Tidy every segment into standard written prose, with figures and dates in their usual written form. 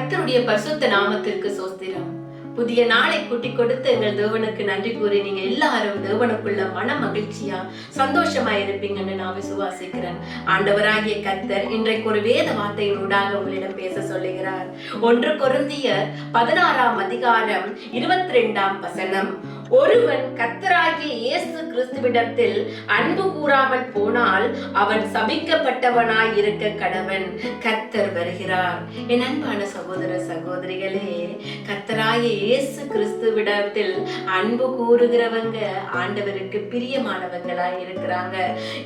கர்த்தருடைய பரிசுத்த நாமத்திற்கு சோஸ்திரம். புதிய நாளை கூட்டி கொடுத்து எங்கள் தேவனுக்கு நன்றி கூறி நீங்க எல்லாரும் தேவனுக்குள்ள மன மகிழ்ச்சியா சந்தோஷமா இருப்பீங்கன்னு நான் விசுவாசிக்கிறேன். ஆண்டவராகிய கர்த்தர் இன்றைக்கு ஒரு வேத வார்த்தையின் ஊடாக உங்களிடம் பேச சொல்லுகிறார். 1 கொரிந்தியர் 16ஆம் அதிகாரம் 22ஆம் வசனம். ஒருவன் கர்த்தராகிய இயேசு கிறிஸ்துவிடத்தில் அன்பு கூறாமல் போனால் அவன் சபிக்கப்பட்டவனாய் இருக்க கடவன். கர்த்தர் வருகிறார். என் அன்பான சகோதர சகோதரிகளே, கர்த்தராகிய இயேசு கிறிஸ்துவிடத்தில் அன்பு கூறுகிறவங்க ஆண்டவருக்கு பிரியமானவங்களாய் இருக்கிறாங்க.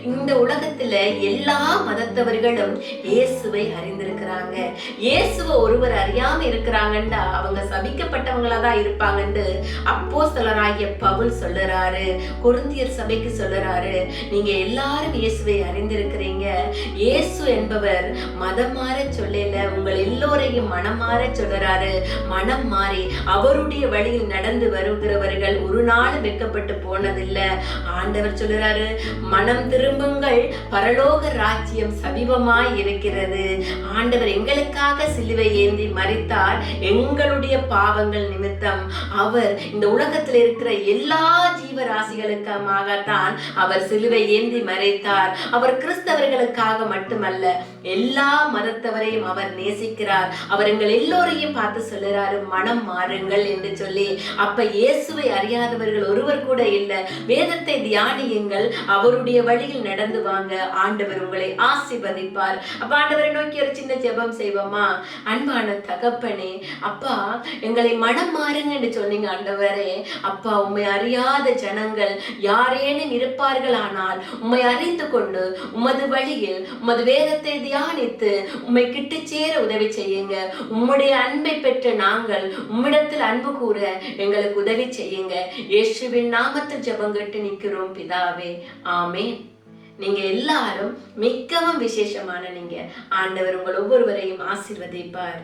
இந்த உலகத்துல எல்லா மதத்தவர்களும் இயேசுவை அறிந்திருக்கிறாங்க. இயேசுவை ஒருவர் அறியாம இருக்கிறாங்கன்னா அவங்க சபிக்கப்பட்டவங்களா இருப்பாங்கன்னு அப்போஸ்தலராகிய பவுல் சொல்லுறாரு. கொரிந்தியர் சபைக்கு சொல்லுறாரு, நீங்க எல்லாரும் இயேசுவை அறிந்திருக்கிறீங்க. இயேசு என்பவர் மதம் மாற சொல்லல, உங்கள் எல்லோரையும் மனம் மாற சொல்லுறாரு. மனம் மாறி அவருடைய வழியில் நடந்து வருகிறவர்கள் ஒரு நாள் வெட்கப்பட்டு போனதில்லை. ஆண்டவர் சொல்லுறாரு, மனம் திரும்புங்கள், பரலோக ராஜ்யம் சமீபமாய் இருக்கிறது. ஆண்டவர் எங்களுக்காக சிலுவை ஏந்தி மரித்தார். எங்களுடைய பாவங்கள் நிமித்தம் அவர் இந்த உலகத்தில் இருக்கிற எல்லா ஜீவராசிகளுக்காகத்தான் அவர் சிலுவை ஏந்தி மரித்தார். அவர் கிறிஸ்தவர்களுக்காக மட்டுமல்ல, எல்லா மதத்தவரையும் அவர் நேசிக்கிறார். அவர் எங்கள் எல்லோரையும் பார்த்து சொல்லுறாரு, மனம் மாறுங்கள் என்று சொல்லி. அப்ப இயேசுவை அறியாதவர்கள் ஒருவர் கூட இல்லை. வேதத்தை தியானியுங்கள், அவருடைய வழியில் நடந்து வாங்க. ஆண்டவர் உங்களை ஆசீர்வதிப்பார். அப்ப ஆண்டவரை நோக்கி ஒரு சின்ன ஜெபம் செய்வோமா? அன்பான தகப்பனே, அப்பா எங்களை மனம் மாறுங்க என்று சொன்னீங்க. ஆண்டவரே, அப்பா உம்மை அறியாத ஜனங்கள் யாரேனும் இருப்பார்கள், ஆனால் உம்மை அறிந்து கொண்டு உமது வழியில் உமது வேதத்தை தியானித்து உம்மை கிட்டு சேர உதவி செய்யுங்க. உம்முடைய அன்பை பெற்ற நாங்கள் உம்மிடத்தில் அன்பு கூற எங்களுக்கு உதவி செய்யுங்க. இயேசுவின் நாமத்தில் ஜெபம் கேட்டு நிற்கிறோம் பிதாவே, ஆமென். நீங்க எல்லாரும் மிகவும் விசேஷமான நீங்க. ஆண்டவர் உங்கள் ஒவ்வொருவரையும் ஆசீர்வதிப்பார்.